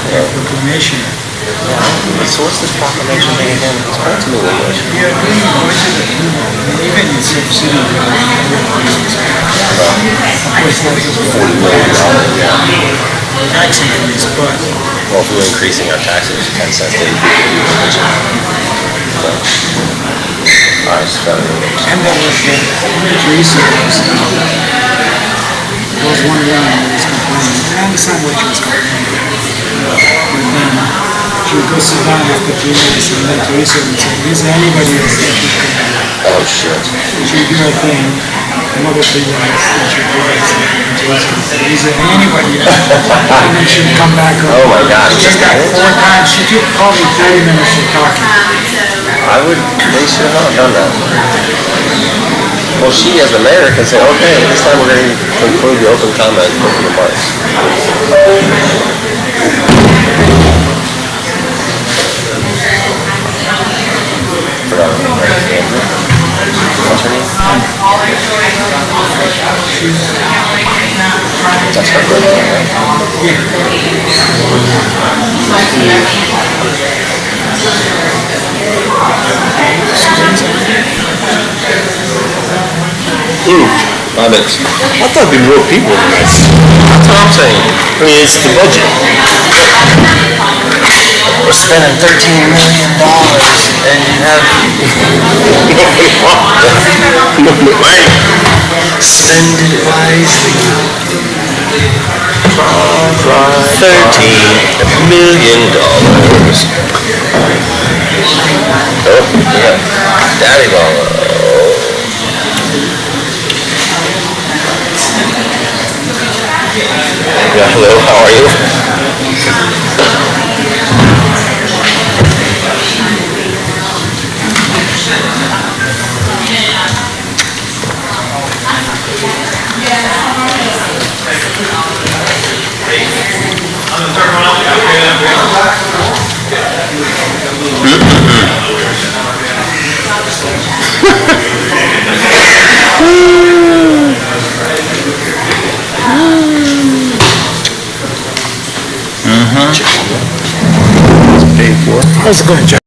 a proclamation. So what's this proclamation thing again? Explain to me what it is. We are doing budget approval, even in subsidy. Of course, not just $40 million, yeah. tax increase, but Well, if we're increasing our taxes 10 cents, they Alright, just got it. and there was Teresa was one woman that was complaining. I understand why she was complaining, but then she would go sit down after 3 minutes, and then Teresa would say, "Is there anybody else that should come?" Oh shit. She would do her thing, another 3 minutes, and she would do her thing, and Teresa would say, "Is there anybody else?" And then she would come back up. Oh my gosh. She did that 4 times. She took probably 30 minutes of talking. They should have done that. Well, she as the mayor can say, okay, this time we're going to conclude the open comment, open remarks. Forgot her name, right? Andrew? What's her name? That's her birthday, right? Rabbits. I thought it'd be real people tonight. That's what I'm saying. I mean, it's the budget. We're spending $13 million and you have spend it wisely. $13 million. Oh, yeah. Daddy Ball. Yeah, hello, how are you? Paid for. How's it going, Jeff?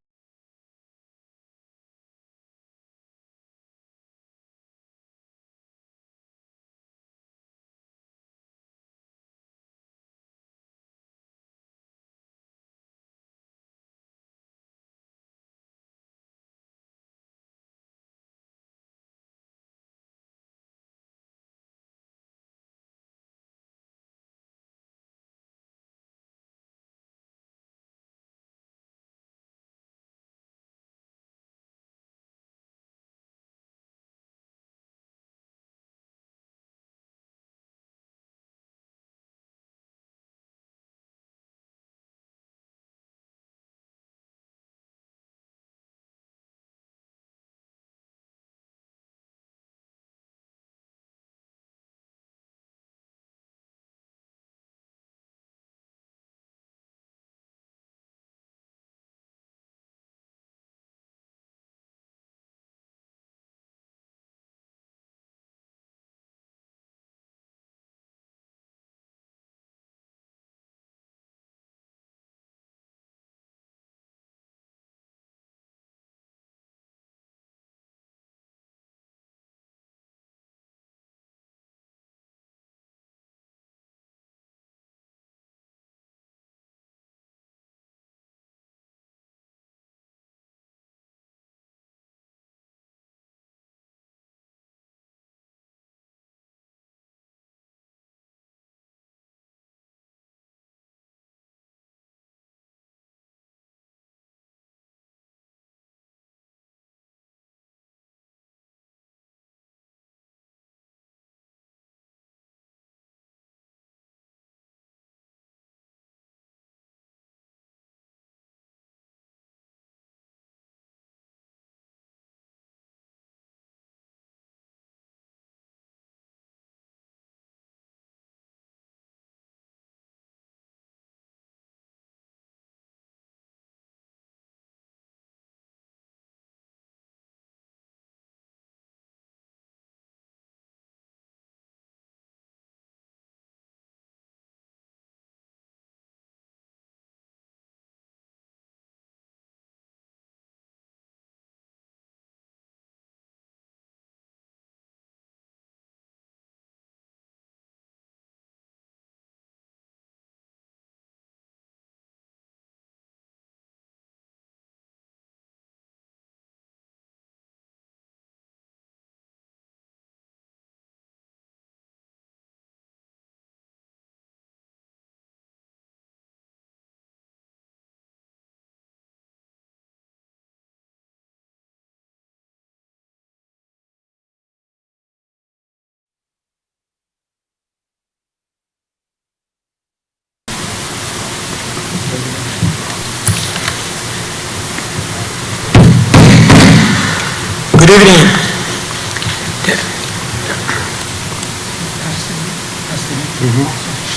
Good evening.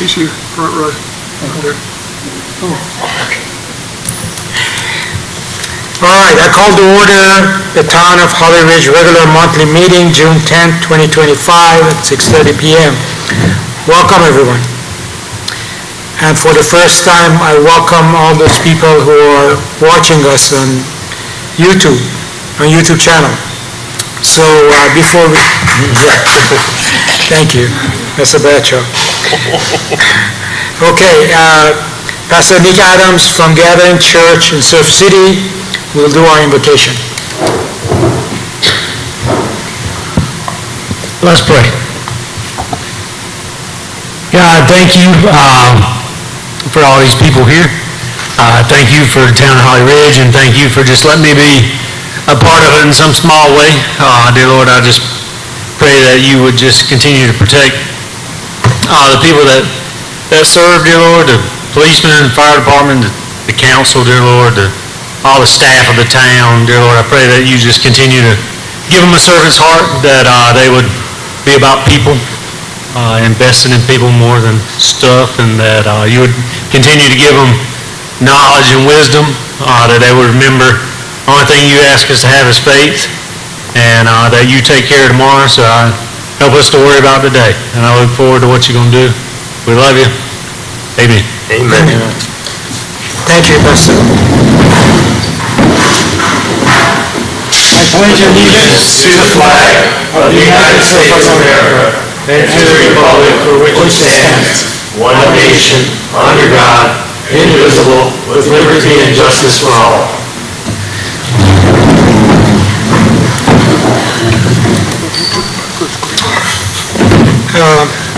He's here, front row. All right, I call to order the Town of Holly Ridge regular monthly meeting, June 10th, 2025, at 6:30 p.m. Welcome, everyone. And for the first time, I welcome all those people who are watching us on YouTube channel. So before we, thank you, that's a bad joke. Okay, Pastor Nick Adams from Gathering Church in Surf City will do our invocation. Let's pray. God, thank you for all these people here. Thank you for the town of Holly Ridge, and thank you for just letting me be a part of it in some small way. Dear Lord, I just pray that you would just continue to protect the people that serve, dear Lord, the policemen, the fire department, the council, dear Lord, all the staff of the town, dear Lord. I pray that you just continue to give them a servant's heart, that they would be about people, invested in people more than stuff, and that you would continue to give them knowledge and wisdom, that they would remember the only thing you ask us to have is faith, and that you take care of tomorrow, so help us to worry about today. And I look forward to what you're going to do. We love you. Amen. Amen. Thank you, Pastor. I pledge allegiance To the flag of the United States of America and to the republic for which it stands, one nation, under God, indivisible, with liberty and justice for all.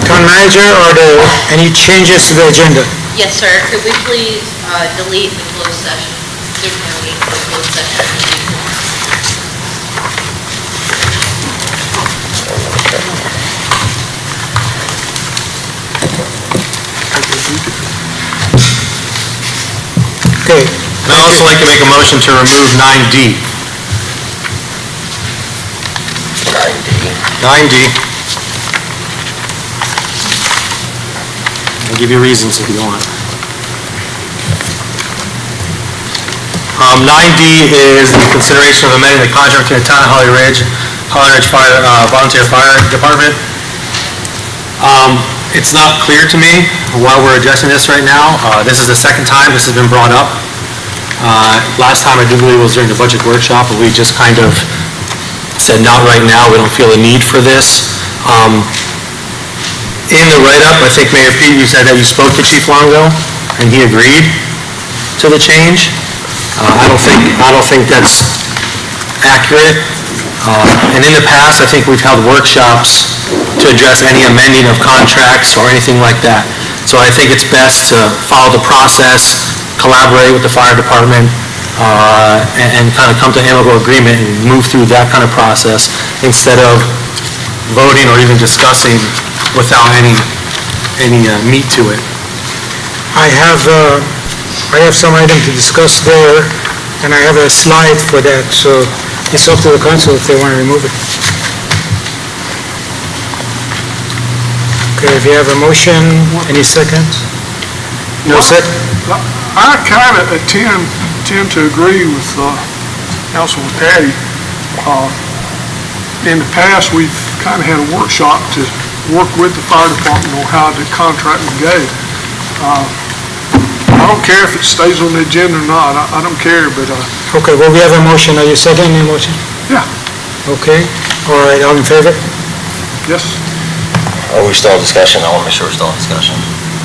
Town Manager, are there any changes to the agenda? Yes, sir. Could we please delete the closed session? There's no need for a closed session. Okay, And I'd also like to make a motion to remove 9D. 9D. I'll give you reasons if you want. 9D is the consideration of amending the contract between the town of Holly Ridge Fire, Volunteer Fire Department. It's not clear to me why we're addressing this right now. This is the second time this has been brought up. Last time I do believe was during the budget workshop, and we just kind of said, not right now, we don't feel a need for this. In the write-up, I think Mayor Pete, you said that you spoke to Chief Longo, and he agreed to the change. I don't think that's accurate. And in the past, I think we've held workshops to address any amending of contracts or anything like that. So I think it's best to follow the process, collaborate with the fire department, and kind of come to an amicable agreement and move through that kind of process instead of voting or even discussing without any meat to it. I have some item to discuss there, and I have a slide for that, so it's up to the council if they want to remove it. Okay, if you have a motion, any seconds? No second? I kind of tend to agree with Councilman Patty. In the past, we've kind of had a workshop to work with the fire department on how the contract would go. I don't care if it stays on the agenda or not, I don't care, but, Okay, well, we have a motion. Are you seconding the motion? yeah, Okay, all right, all in favor? yes. Are we still in discussion? I want to make sure we're still in discussion.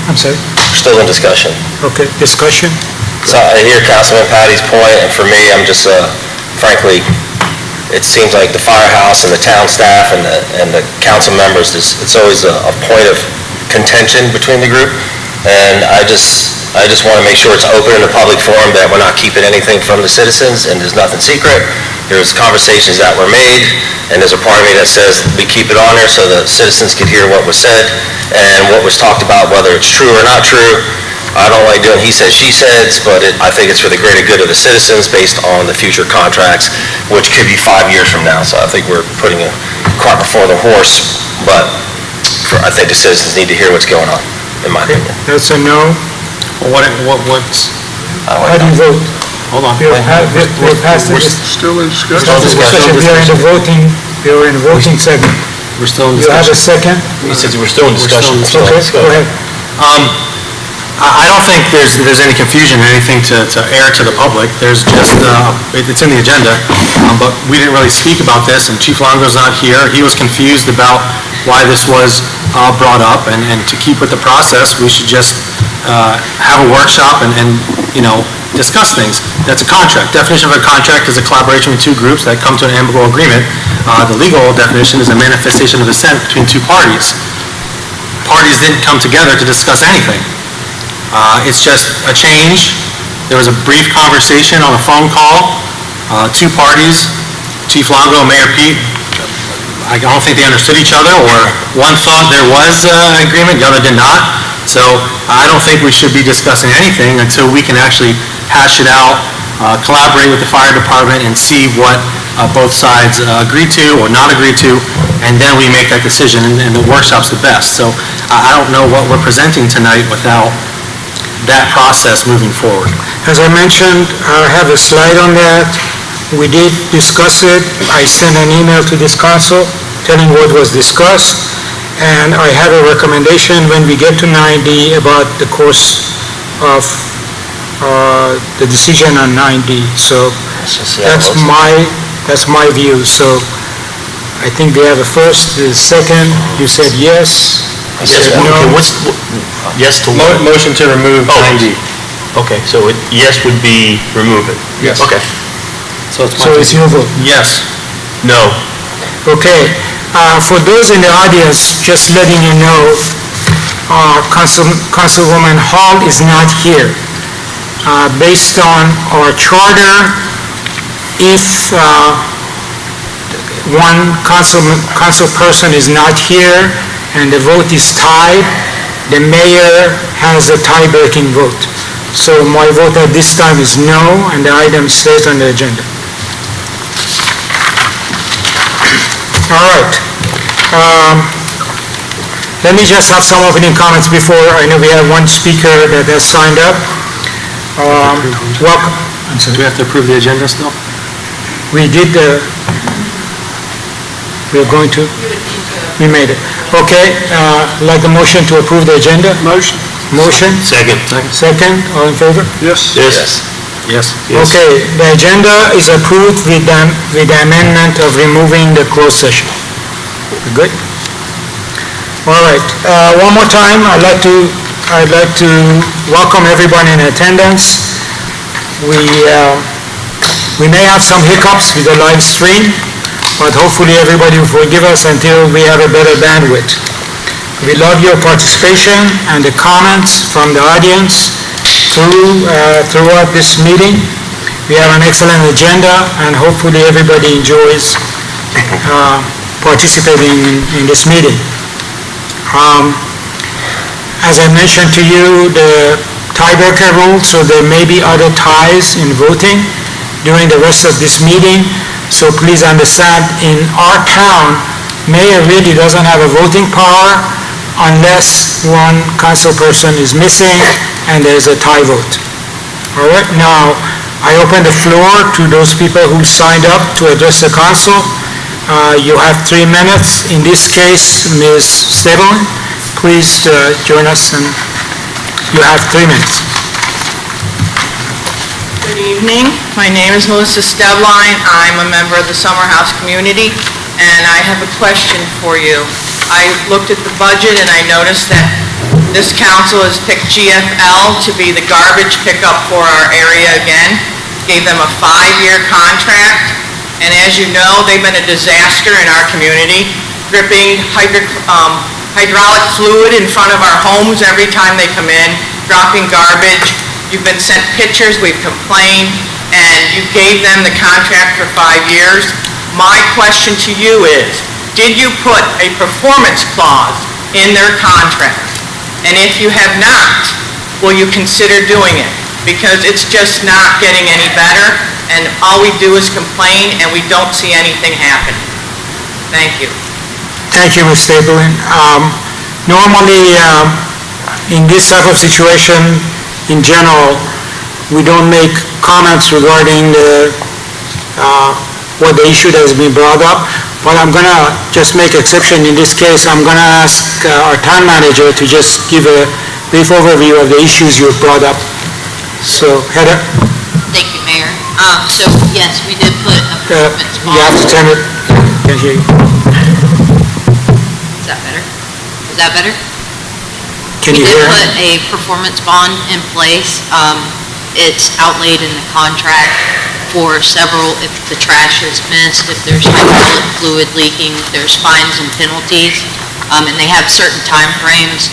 I'm sorry? We're still in discussion. Okay, discussion? So I hear Councilman Patty's point, and for me, I'm just, frankly, it seems like the firehouse and the town staff and the council members, it's always a point of contention between the group. And I just want to make sure it's open in a public forum, that we're not keeping anything from the citizens, and there's nothing secret. There's conversations that were made, and there's a part of me that says we keep it on there so the citizens could hear what was said and what was talked about, whether it's true or not true. I don't like doing he says, she says, but I think it's for the greater good of the citizens based on the future contracts, which could be 5 years from now. So I think we're putting a cart before the horse, but I think the citizens need to hear what's going on, in my opinion. That's a no. What's, I How don't do you like vote? hold on. We'll pass this Still in discussion? discussion. We are in the voting, segment. We're still in You have a discussion. second? He says we're still in discussion. Okay, go ahead. I don't think there's any confusion or anything to air to the public. There's just, it's in the agenda, but we didn't really speak about this, and Chief Longo's not here. He was confused about why this was brought up, and to keep with the process, we should just have a workshop and, you know, discuss things. That's a contract. Definition of a contract is a collaboration with two groups that come to an amicable agreement. The legal definition is a manifestation of assent between two parties. Parties didn't come together to discuss anything. It's just a change. There was a brief conversation on a phone call, two parties, Chief Longo and Mayor Pete. I don't think they understood each other, or one thought there was an agreement, the other did not. So I don't think we should be discussing anything until we can actually hash it out, collaborate with the fire department, and see what both sides agree to or not agree to, and then we make that decision, and the workshop's the best. So I don't know what we're presenting tonight without that process moving forward. As I mentioned, I have a slide on that. We did discuss it. I sent an email to this council telling what was discussed, and I have a recommendation when we get to 9D about the course of the decision on 9D. So that's my view. So I think we have a first, a second. You said yes. I said no. Yes to what? Motion to remove 9D. Okay, so yes would be remove it? Yes. Okay. So it's your vote. Yes. No. Okay, for those in the audience, just letting you know, Councilwoman Hall is not here. Based on our charter, if one council person is not here and the vote is tied, the mayor has a tie-breaking vote. So my vote at this time is no, and the item stays on the agenda. All right. Let me just have some opening comments before, I know we have one speaker that has signed up. Welcome. Do we have to approve the agenda still? We did we're going to, we made it. Okay, like a motion to approve the agenda? Motion? Motion? Second. Second, all in favor? Yes. Yes. Yes. Okay, the agenda is approved with the amendment of removing the closed session. Good? All right, one more time, I'd like to welcome everyone in attendance. We may have some hiccups with the live stream, but hopefully everybody will forgive us until we have a better bandwidth. We love your participation and the comments from the audience throughout this meeting. We have an excellent agenda, and hopefully everybody enjoys participating in this meeting. As I mentioned to you, the tiebreaker rule, so there may be other ties in voting during the rest of this meeting. So please understand, in our town, mayor really doesn't have a voting power unless one council person is missing and there's a tie vote. All right, now, I open the floor to those people who signed up to address the council. You have 3 minutes. In this case, Ms. Stebelin, please join us, and you have 3 minutes. Good evening. My name is Melissa Stebline. I'm a member of the Summer House community, and I have a question for you. I looked at the budget and I noticed that this council has picked GFL to be the garbage pickup for our area again, gave them a 5-year contract, and as you know, they've been a disaster in our community, dripping hydraulic fluid in front of our homes every time they come in, dropping garbage. You've been sent pictures, we've complained, and you gave them the contract for 5 years. My question to you is, did you put a performance clause in their contract? And if you have not, will you consider doing it? Because it's just not getting any better, and all we do is complain, and we don't see anything happen. Thank you. Thank you, Ms. Stapleton. Normally, in this type of situation, in general, we don't make comments regarding what the issue that has been brought up, but I'm going to just make exception in this case. I'm going to ask our town manager to just give a brief overview of the issues you've brought up. So, Heather? Thank you, Mayor. So, yes, we did put a performance You have to bond. turn it, can't hear you. Is that better? Is that better? Can you We hear? did put a performance bond in place. It's outlaid in the contract for several, if the trash is missed, if there's hydraulic fluid leaking, there's fines and penalties. And they have certain timeframes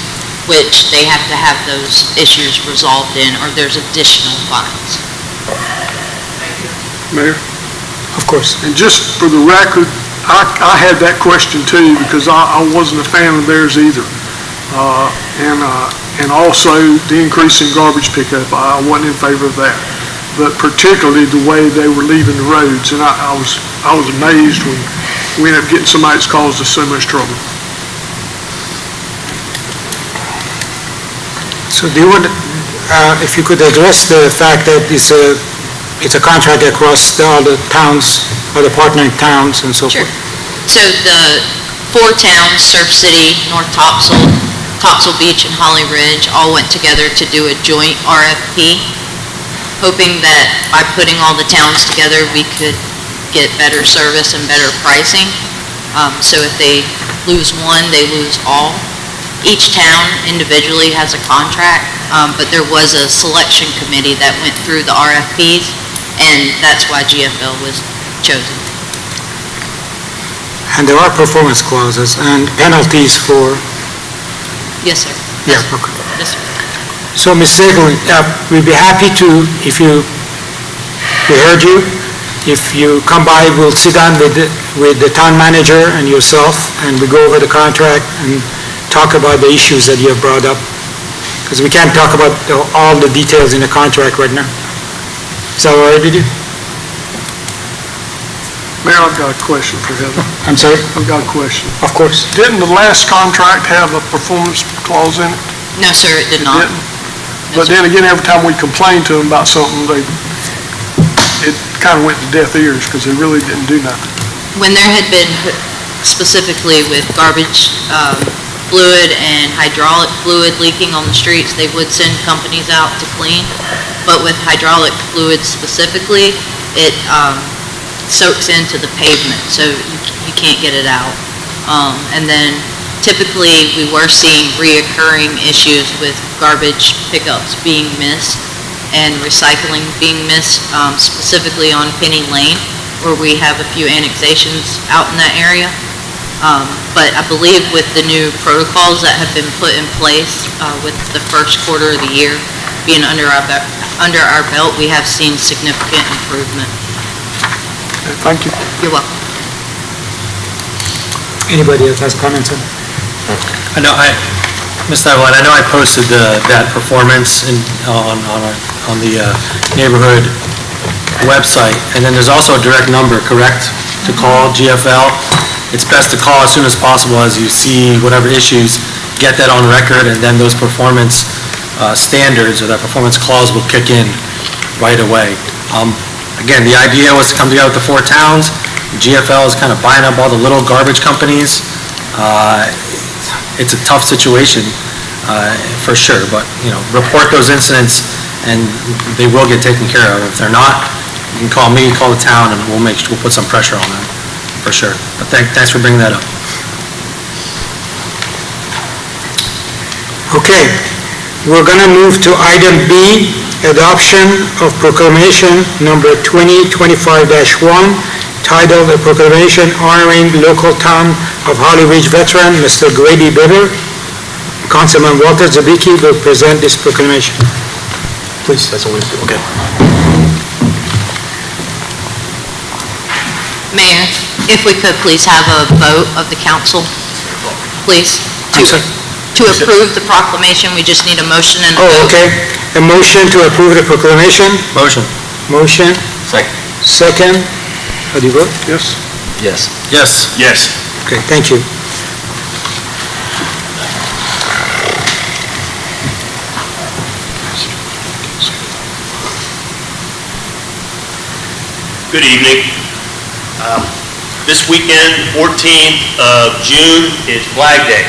which they have to have those issues resolved in, or there's additional fines. Mayor? Of course. And just for the record, I had that question too, because I wasn't a fan of theirs either. And also the increase in garbage pickup, I wasn't in favor of that. But particularly the way they were leaving the roads, and I was amazed when we ended up getting somebody that's caused us so much trouble. So do you want, if you could address the fact that it's a contract across all the towns, or the partnering towns and so Sure. forth? So the 4 towns, Surf City, North Topsail, Topsail Beach, and Holly Ridge, all went together to do a joint RFP, hoping that by putting all the towns together, we could get better service and better pricing. So if they lose one, they lose all. Each town individually has a contract, but there was a selection committee that went through the RFPs, and that's why GFL was chosen. And there are performance clauses and penalties for, Yes, sir. yeah, okay. Yes, sir. So, Ms. Stapleton, we'd be happy to, if we heard you, if you come by, we'll sit down with the town manager and yourself, and we go over the contract and talk about the issues that you have brought up, because we can't talk about all the details in the contract right now. Is that all right with you? Mayor, I've got a question for Heather. I'm sorry? I've got a question. Of course. Didn't the last contract have a performance clause in it? No, sir, it did not. Didn't? But then again, every time we complained to them about something, it kind of went to deaf ears because they really didn't do nothing. When there had been, specifically with garbage fluid and hydraulic fluid leaking on the streets, they would send companies out to clean. But with hydraulic fluid specifically, it soaks into the pavement, so you can't get it out. And then typically, we were seeing reoccurring issues with garbage pickups being missed and recycling being missed, specifically on Penny Lane, where we have a few annexations out in that area. But I believe with the new protocols that have been put in place with the first quarter of the year being under our belt, we have seen significant improvement. Okay, thank you. You're welcome. Anybody else has comments on? I know, Mr. Evelyn, I know I posted that performance on the neighborhood website, and then there's also a direct number, correct, to call GFL? It's best to call as soon as possible as you see whatever issues, get that on record, and then those performance standards or that performance clause will kick in right away. Again, the idea was to come together with the 4 towns. GFL is kind of buying up all the little garbage companies. It's a tough situation, for sure, but, report those incidents, and they will get taken care of. If they're not, you can call me, call the town, and we'll put some pressure on them, for sure. But thanks for bringing that up. Okay, we're going to move to item B, adoption of proclamation number 2025-1, titled "A Proclamation Honoring Local Town of Holly Ridge Veteran, Mr. Grady Bitter." Councilman Walter Zabicki will present this proclamation. Please. That's what we do, okay. Mayor, if we could please have a vote of the council, please. I'm sorry, To approve the proclamation, we just need a motion and a Oh, vote. okay. A motion to approve the proclamation? Motion. Motion, Second. second. How do you vote? Yes? Yes. Yes. Yes. Okay, thank you. Good evening. This weekend, 14th of June, is Flag Day.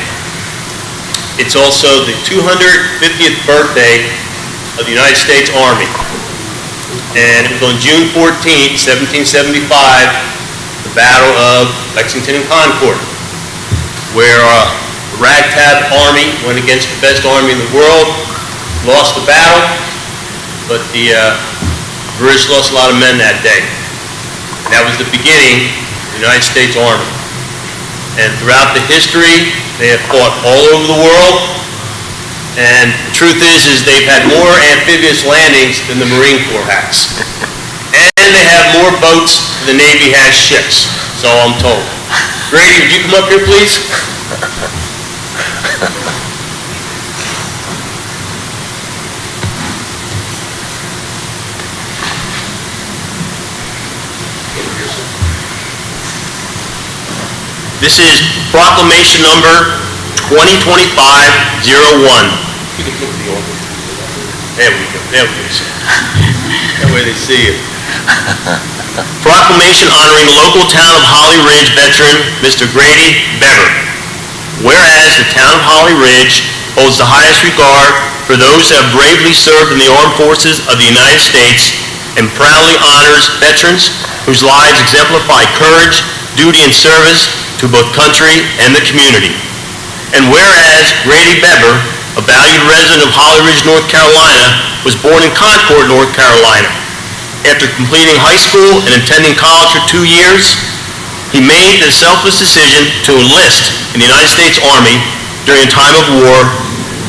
It's also the 250th birthday of the United States Army. And it was on June 14th, 1775, the Battle of Lexington and Concord, where the ragtag army went against the best army in the world, lost the battle, but the British lost a lot of men that day. And that was the beginning of the United States Army. And throughout the history, they have fought all over the world. And the truth is they've had more amphibious landings than the Marine Corps has. And they have more boats than the Navy has ships, so I'm told. Grady, would you come up here, please? This is proclamation number 2025-01. You can look at the old one. There we go, there we go. That way they see you. Proclamation honoring local town of Holly Ridge veteran, Mr. Grady Bever. Whereas the town of Holly Ridge holds the highest regard for those who have bravely served in the armed forces of the United States and proudly honors veterans whose lives exemplify courage, duty, and service to both country and the community. And whereas Grady Bever, a valued resident of Holly Ridge, North Carolina, was born in Concord, North Carolina. After completing high school and attending college for 2 years, he made the selfless decision to enlist in the United States Army during a time of war,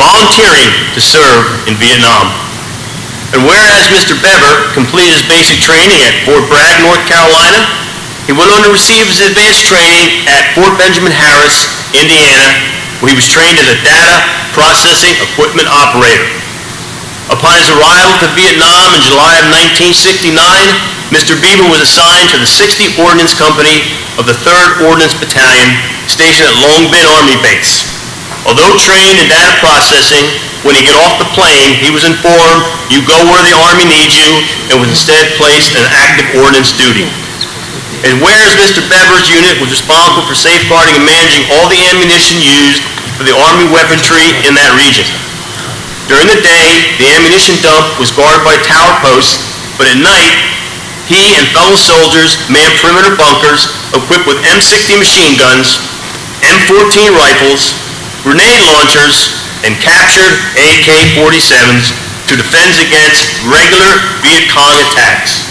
volunteering to serve in Vietnam. And whereas Mr. Bever completed his basic training at Fort Bragg, North Carolina, he went on to receive his advanced training at Fort Benjamin Harris, Indiana, where he was trained as a data processing equipment operator. Upon his arrival to Vietnam in July of 1969, Mr. Bever was assigned to the 60th Ordnance Company of the 3rd Ordnance Battalion, stationed at Long Binh Army Base. Although trained in data processing, when he got off the plane, he was informed, "You go where the Army needs you," and was instead placed in active ordnance duty. And whereas Mr. Bever's unit was responsible for safeguarding and managing all the ammunition used for the Army weaponry in that region. During the day, the ammunition dump was guarded by tower posts, but at night, he and fellow soldiers manned perimeter bunkers equipped with M60 machine guns, M14 rifles, grenade launchers, and captured AK-47s to defend against regular Viet Cong attacks.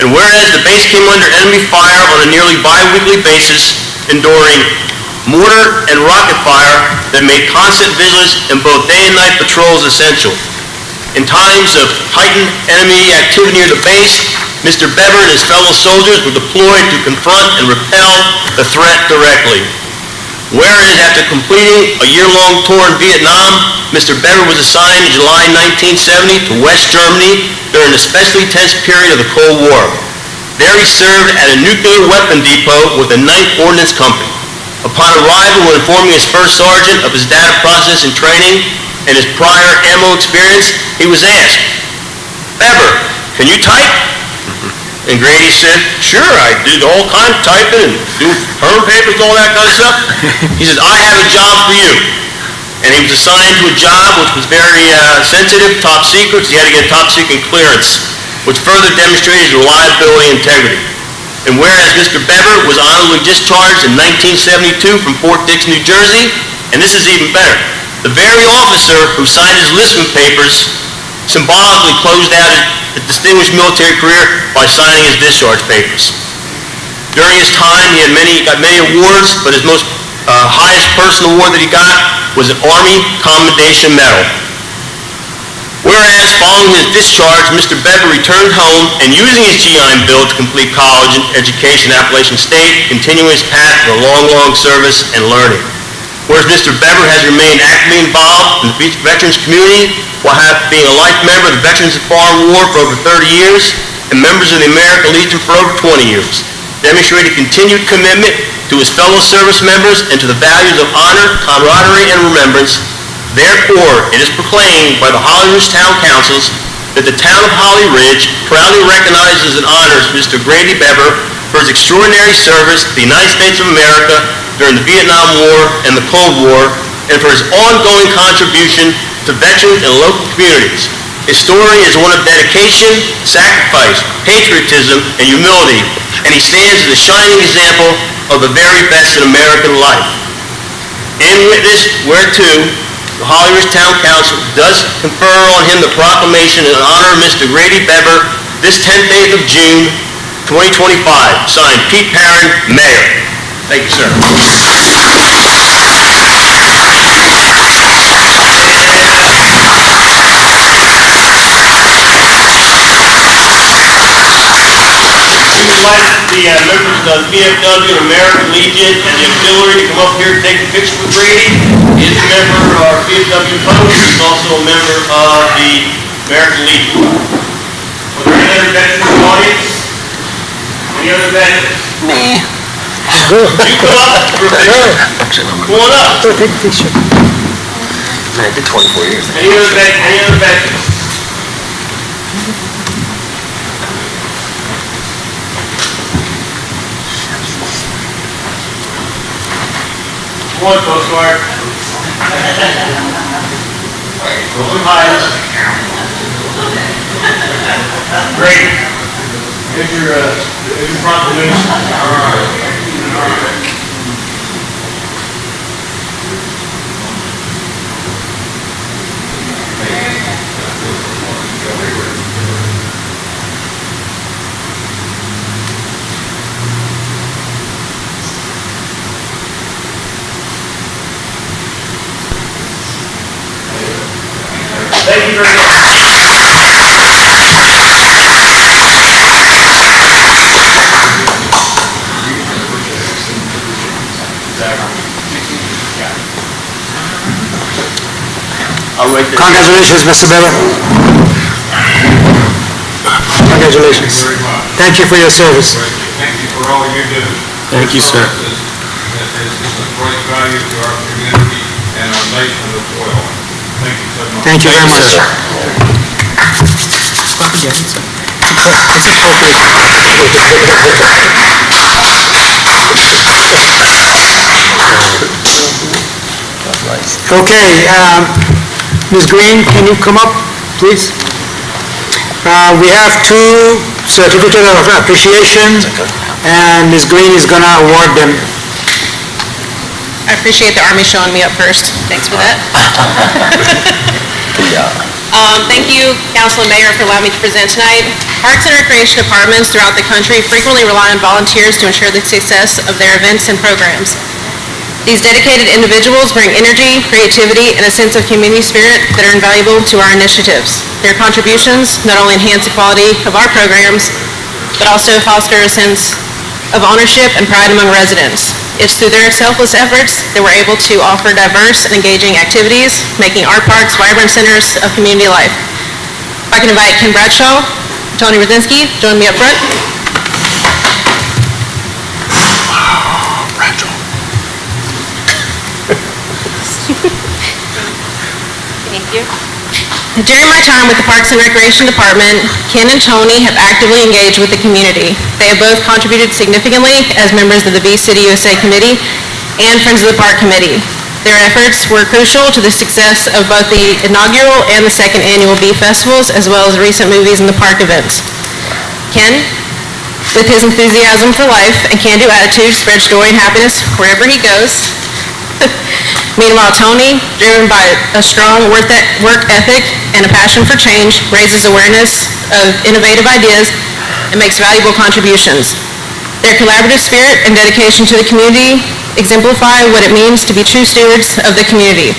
And whereas the base came under enemy fire on a nearly bi-weekly basis, enduring mortar and rocket fire that made constant vigilance and both day and night patrols essential. In times of heightened enemy activity near the base, Mr. Bever and his fellow soldiers were deployed to confront and repel the threat directly. Whereas after completing a year-long tour in Vietnam, Mr. Bever was assigned in July 1970 to West Germany during an especially tense period of the Cold War. There he served at a nuclear weapon depot with the 9th Ordnance Company. Upon arrival, when informing his first sergeant of his data processing training and his prior ammo experience, he was asked, "Bever, can you type?" And Grady said, "Sure, I did all kinds of typing and do term papers and all that kind of stuff." He said, "I have a job for you." And he was assigned to a job which was very sensitive, top secret, so he had to get top secret clearance, which further demonstrated his reliability and integrity. And whereas Mr. Bever was honorably discharged in 1972 from Fort Dix, New Jersey, and this is even better, the very officer who signed his enlistment papers symbolically closed out his distinguished military career by signing his discharge papers. During his time, he got many awards, but his most highest personal award that he got was an Army Commendation Medal. Whereas, following his discharge, Mr. Bever returned home and using his GI Bill to complete college and education in Appalachian State, continuing his path of a long service and learning. Whereas Mr. Bever has remained actively involved in the veterans community while being a life member of the Veterans of Foreign War for over 30 years and members of the American Legion for over 20 years, demonstrating continued commitment to his fellow service members and to the values of honor, camaraderie, and remembrance. Therefore, it is proclaimed by the Holly Ridge Town Councils that the town of Holly Ridge proudly recognizes and honors Mr. Grady Bever for his extraordinary service to the United States of America during the Vietnam War and the Cold War, and for his ongoing contribution to veterans and local communities. His story is one of dedication, sacrifice, patriotism, and humility, and he stands as a shining example of the very best in American life. In witness whereto, the Holly Ridge Town Council does confer on him the proclamation in honor of Mr. Grady Bever this 10th day of June, 2025. Signed, Pete Perrin, Mayor. Thank you, sir. We would like the members of VFW and American Legion and the auxiliary to come up here and take a picture with Grady. He is a member of our VFW post. He's also a member of the American Legion. Are there any other veterans in the audience? Any other veterans? Me. You come up for a picture. Come on up. Take a picture. Man, I did 24 years. Any other veterans? Come on, Coast Guard. Open eyes. Great. Here's your proclamation. All right. Thank you very much. I'll write that. Congratulations, Mr. Bever. Congratulations. Thank you for your service. Thank you for all you do. Thank you, sir. It's of great value to our community and our nation as well. Thank you so much. Thank you very much. Okay, Ms. Green, can you come up, please? We have two certificates of appreciation, and Ms. Green is gonna award them. I appreciate the Army showing me up first. Thanks for that. Good job. Thank you, Council and Mayor, for allowing me to present tonight. Parks and Recreation departments throughout the country frequently rely on volunteers to ensure the success of their events and programs. These dedicated individuals bring energy, creativity, and a sense of community spirit that are invaluable to our initiatives. Their contributions not only enhance the quality of our programs, but also foster a sense of ownership and pride among residents. It's through their selfless efforts that we're able to offer diverse and engaging activities, making our parks vibrant centers of community life. If I can invite Ken Bradshaw, Tony Rosinski, join me up front. Thank you. During my time with the Parks and Recreation Department, Ken and Tony have actively engaged with the community. They have both contributed significantly as members of the Bee City USA Committee and Friends of the Park Committee. Their efforts were crucial to the success of both the inaugural and the second annual Bee Festivals, as well as recent Movies in the Park events. Ken, with his enthusiasm for life and can-do attitude, spreads joy and happiness wherever he goes. Meanwhile, Tony, driven by a strong work ethic and a passion for change, raises awareness of innovative ideas and makes valuable contributions. Their collaborative spirit and dedication to the community exemplify what it means to be true stewards of the community.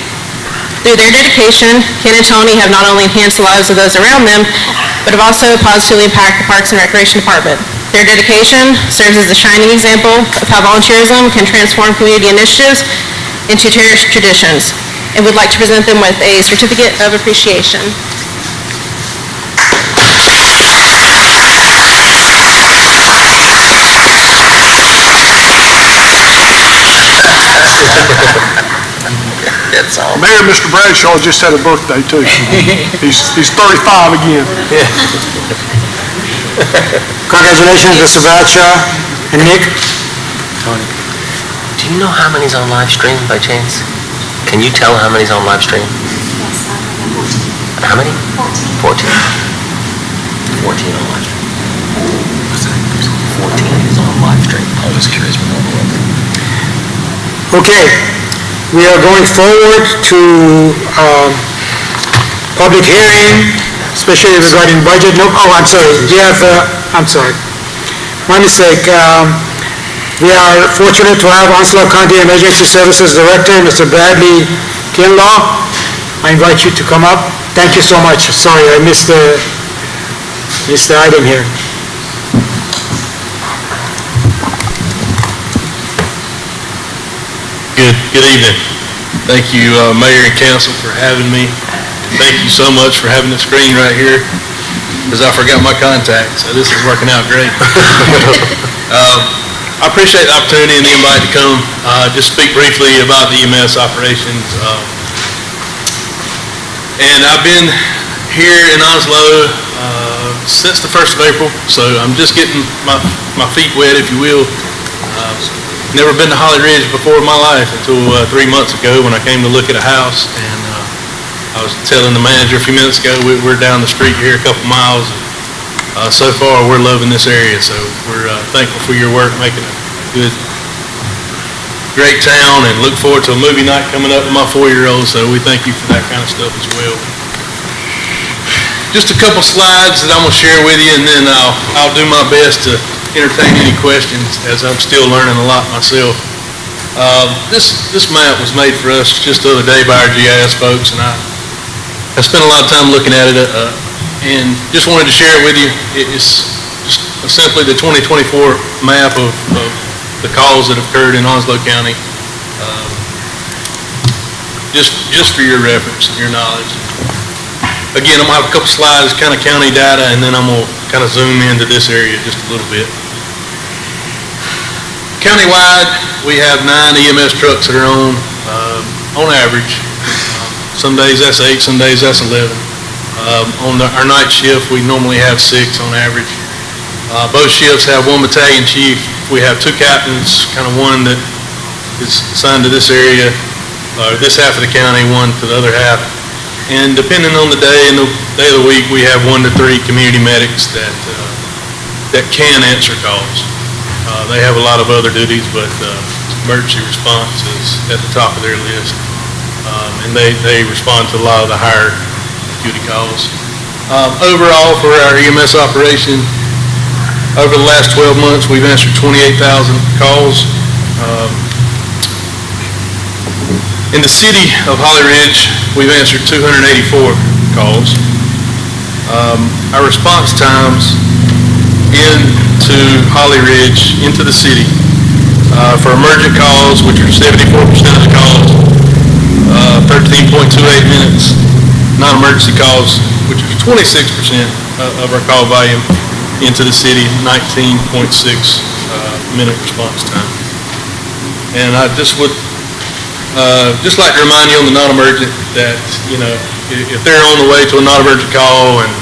Through their dedication, Ken and Tony have not only enhanced the lives of those around them, but have also positively impacted the Parks and Recreation Department. Their dedication serves as a shining example of how volunteerism can transform community initiatives into cherished traditions, and would like to present them with a certificate of appreciation. That's all. Mayor, Mr. Bradshaw just had a birthday too. He's 35 again. Congratulations, Mr. Bradshaw and Nick. Do you know how many's on live stream by chance? Can you tell how many's on live stream? How many? 14. 14 on live stream. 14 is on live stream. I was curious what that was. Okay, we are going forward to public hearing, especially regarding budget. No, oh, I'm sorry. We have, I'm sorry. My mistake. We are fortunate to have Onslow County Emergency Services Director, Mr. Bradley Kinlaw. I invite you to come up. Thank you so much. Sorry, I missed the item here. Good evening. Thank you, Mayor and Council, for having me. Thank you so much for having the screen right here, because I forgot my contact, so this is working out great. I appreciate the opportunity and the invite to come, just speak briefly about the EMS operations. And I've been here in Onslow since the 1st of April, so I'm just getting my feet wet, if you will. Never been to Holly Ridge before in my life until 3 months ago when I came to look at a house, and I was telling the manager a few minutes ago, we're down the street here a couple miles. So far, we're loving this area, so we're thankful for your work, making a good, great town, and look forward to a movie night coming up with my 4-year-old, so we thank you for that kind of stuff as well. Just a couple slides that I'm going to share with you, and then I'll do my best to entertain any questions, as I'm still learning a lot myself. This map was made for us just the other day by our GIS folks, and I spent a lot of time looking at it, and just wanted to share it with you. It's just simply the 2024 map of the calls that have occurred in Onslow County, just for your reference and your knowledge. Again, I'm going to have a couple slides, kind of county data, and then I'm going to kind of zoom into this area just a little bit. Countywide, we have 9 EMS trucks that are on average. Some days that's 8, some days that's 11. On our night shift, we normally have 6 on average. Both shifts have 1 battalion chief. We have 2 captains, kind of one that is assigned to this area, or this half of the county, one to the other half. And depending on the day and the day of the week, we have 1 to 3 community medics that can answer calls. They have a lot of other duties, but emergency response is at the top of their list. And they respond to a lot of the higher acuity calls. Overall, for our EMS operation, over the last 12 months, we've answered 28,000 calls. In the city of Holly Ridge, we've answered 284 calls. Our response times into Holly Ridge, into the city, for emergent calls, which are 74% of the calls, 13.28 minutes. Non-emergency calls, which are 26% of our call volume into the city, 19.6 minute response time. And I just would just like to remind you on the non-emergent that, you know, if they're on the way to a non-emergent call and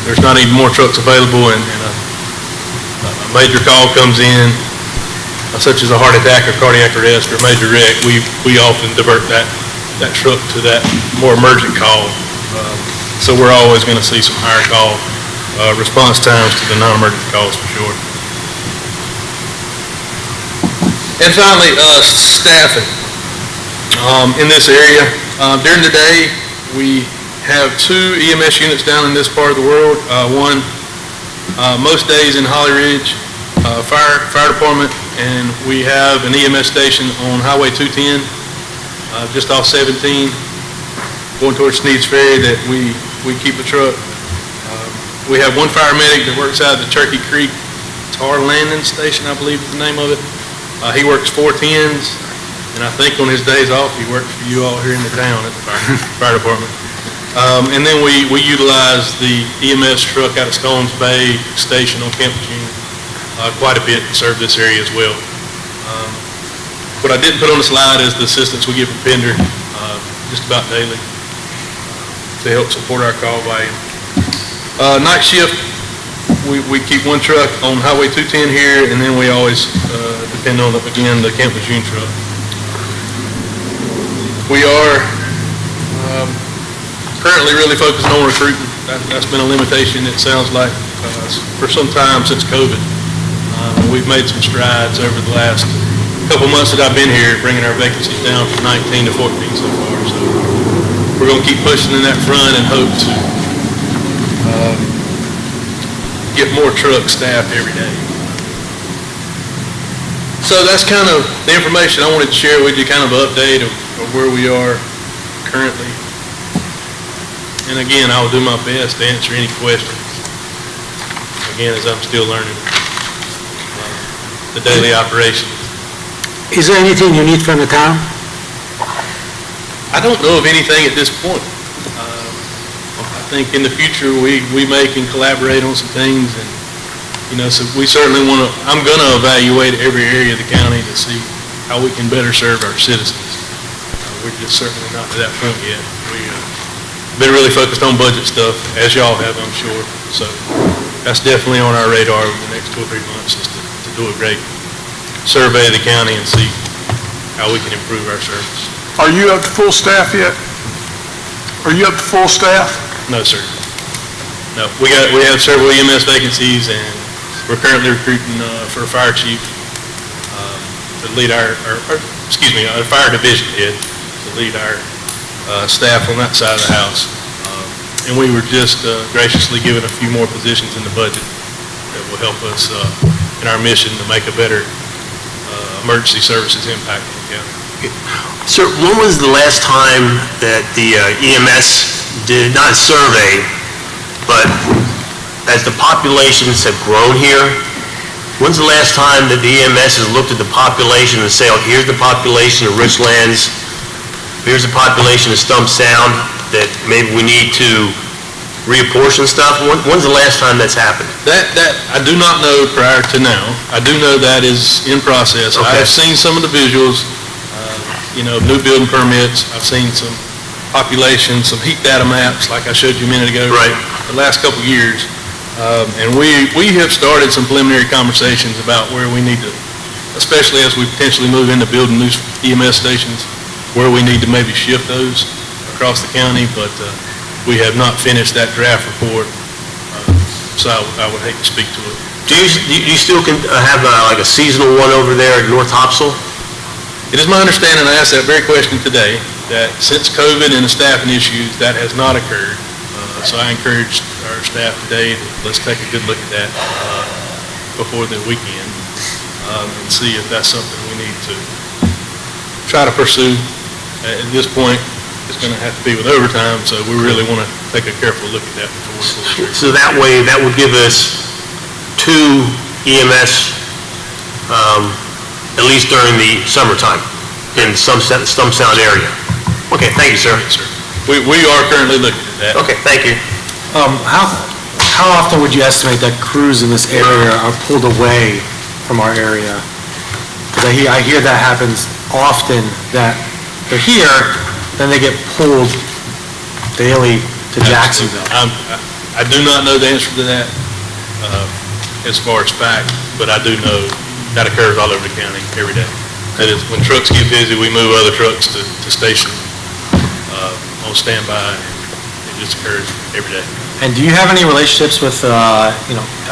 there's not even more trucks available and a major call comes in, such as a heart attack or cardiac arrest or a major wreck, we often divert that truck to that more emergent call. So we're always going to see some higher call response times to the non-emergent calls for sure. And finally, staffing. In this area, during the day, we have 2 EMS units down in this part of the world. One, most days in Holly Ridge, fire department, and we have an EMS station on Highway 210, just off 17, going towards Sneed's Ferry, that we keep a truck. We have 1 fire medic that works out of the Turkey Creek Tar Landing Station, I believe is the name of it. He works 4 10s. and I think on his days off, he works for you all here in the town at the fire department. And then we utilize the EMS truck out of Stones Bay Station on Campus Union quite a bit to serve this area as well. What I didn't put on the slide is the assistance we get from Pender just about daily to help support our call volume. Night shift, we keep one truck on Highway 210 here, and then we always depend on, again, the Campus Union truck. We are currently really focusing on recruiting. That's been a limitation, it sounds like, for some time since COVID. We've made some strides over the last couple months that I've been here, bringing our vacancies down from 19 to 14 so far. So we're going to keep pushing in that front and hope to get more truck staffed every day. So that's kind of the information I wanted to share with you, kind of an update of where we are currently. And again, I will do my best to answer any questions, again, as I'm still learning the daily operations. Is there anything you need from the town? I don't know of anything at this point. I think in the future, we may can collaborate on some things, and, so we certainly I'm going to evaluate every area of the county to see how we can better serve our citizens. We're just certainly not to that point yet. We've been really focused on budget stuff, as y'all have, I'm sure. So that's definitely on our radar over the next 2 or 3 months, is to do a great survey of the county and see how we can improve our service. Are you up to full staff yet? Are you up to full staff? No, sir. No, we have several EMS vacancies, and we're currently recruiting for a fire chief to lead our fire division head to lead our staff on that side of the house. And we were just graciously given a few more positions in the budget that will help us in our mission to make a better emergency services impact on the county. Sir, when was the last time that the EMS did not a survey, but as the populations have grown here, when's the last time that the EMS has looked at the population and say, oh, here's the population of Richlands, here's the population of Stump Sound, that maybe we need to reapportion stuff? When's the last time that's happened? That I do not know prior to now. I do know that is in process. Okay. I've seen some of the visuals, new building permits. I've seen some population, some heat data maps, like I showed you a minute ago. Right. The last couple of years. And we have started some preliminary conversations about where we need to, especially as we potentially move into building new EMS stations, where we need to maybe shift those across the county, but we have not finished that draft report, so I would hate to speak to it. Do you still have like a seasonal one over there at North Hopsville? It is my understanding, I asked that very question today, that since COVID and the staffing issues, that has not occurred. So I encouraged our staff today to let's take a good look at that before the weekend and see if that's something we need to try to pursue. At this point, it's going to have to be with overtime, so we really want to take a careful look at that before we pull the trigger. So that way, that would give us 2 EMS, at least during the summertime, in some Sound area. Okay, thank you, sir. Yes, sir. We are currently looking at that. Okay, thank you. How often would you estimate that crews in this area are pulled away from our area? Because I hear that happens often, that they're here, then they get pulled daily to Jacksonville. I do not know the answer to that as far as fact, but I do know that occurs all over the county every day. That is, when trucks get busy, we move other trucks to station on standby, and it just occurs every day. And do you have any relationships with, I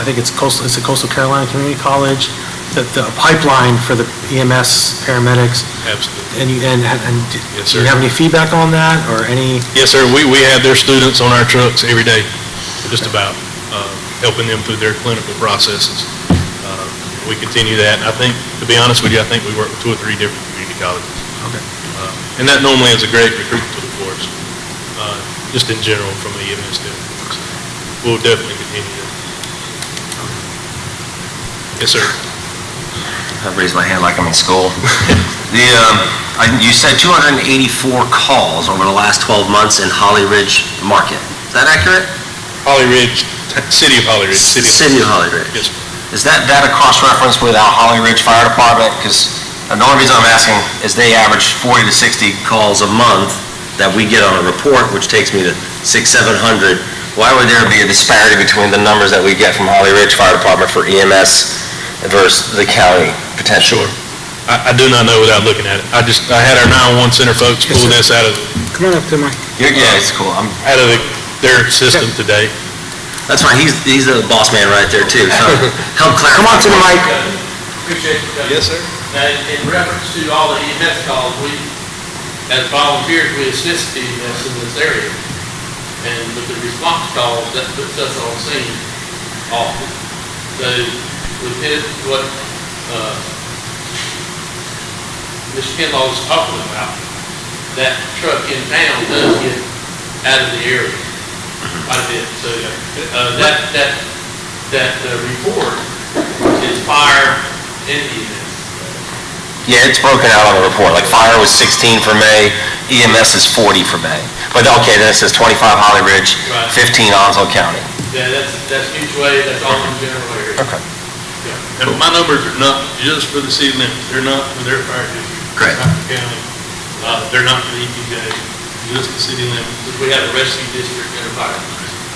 think it's a Coastal Carolina Community College, the pipeline for the EMS paramedics? Absolutely. And Yes, do sir. you have any feedback on that, or any? Yes, sir. We have their students on our trucks every day, just about, helping them through their clinical processes. We continue that, and I think, to be honest with you, I think we work with 2 or 3 different community colleges. Okay. And that normally is a great recruiting tool for us, just in general from the EMS standpoint. So we'll definitely continue that. Yes, sir. I raise my hand like I'm in school. You said 284 calls over the last 12 months in Holly Ridge Market. Is that accurate? Holly Ridge, City of Holly Ridge. City of Holly Ridge. Yes, sir. Is that a cross-reference with our Holly Ridge Fire Department? Because the only reason I'm asking is they average 40 to 60 calls a month that we get on a report, which takes me to 700. Why would there be a disparity between the numbers that we get from Holly Ridge Fire Department for EMS versus the county potential? Sure. I do not know without looking at it. I had our 911 center folks pull this out of Come on up to the mic. Yeah, it's cool. their system today. That's fine. He's the boss man right there too. So help clarify. Come on to the mic. Appreciate it. Yes, sir. Now, in reference to all the EMS calls, we, as volunteers, we assist the EMS in this area. And with the response calls, that puts us on scene often. So with what Mr. Kinlaw was talking about, that truck in town does get out of the area quite a bit. So that report is fire and EMS. Yeah, it's broken out on the report. Like fire was 16 for May, EMS is 40 for May. But okay, then it says 25 Holly Ridge, Right. 15 Onslow County. Yeah, that's mutual aid, that's all in the general area. Okay. And my numbers are not just for the city limits. They're not for their fire district. Great. County. They're not for the EPJ, just the city limits. Because we have a rescue district and a fire.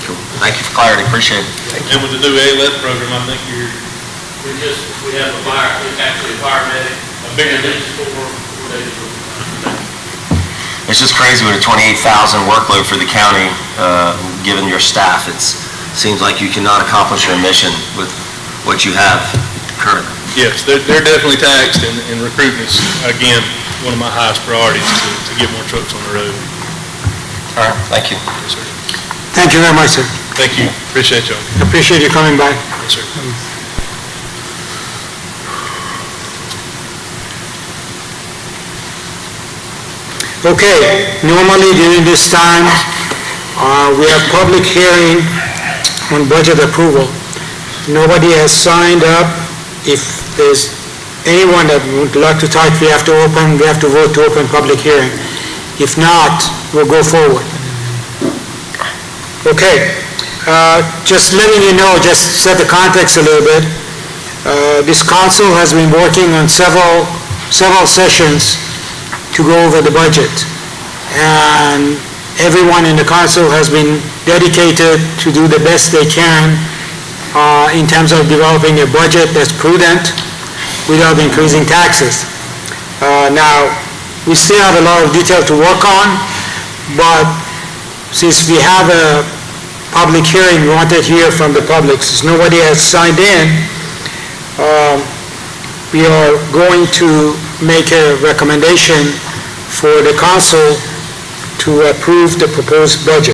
Cool. Thank you for clarity. Appreciate it. And with the new ALS program, I think We have a fire, actually a paramedic, a bigger than 4 days a week. It's just crazy with a 28,000 workload for the county, given your staff. It seems like you cannot accomplish your mission with what you have currently. yes, they're definitely taxed, and recruiting is, again, one of my highest priorities to get more trucks on the road. All right, thank you. Yes, sir. Thank you very much, sir. Thank you. Appreciate y'all. Appreciate you coming by. Yes, sir. Okay, normally during this time, we have public hearing on budget approval. Nobody has signed up. If there's anyone that would like to talk, we have to vote to open public hearing. If not, we'll go forward. Okay, just letting you know, just set the context a little bit. This council has been working on several sessions to go over the budget. And everyone in the council has been dedicated to do the best they can in terms of developing a budget that's prudent without increasing taxes. Now, we still have a lot of detail to work on, but since we have a public hearing, we want to hear from the public. Since nobody has signed in, we are going to make a recommendation for the council to approve the proposed budget.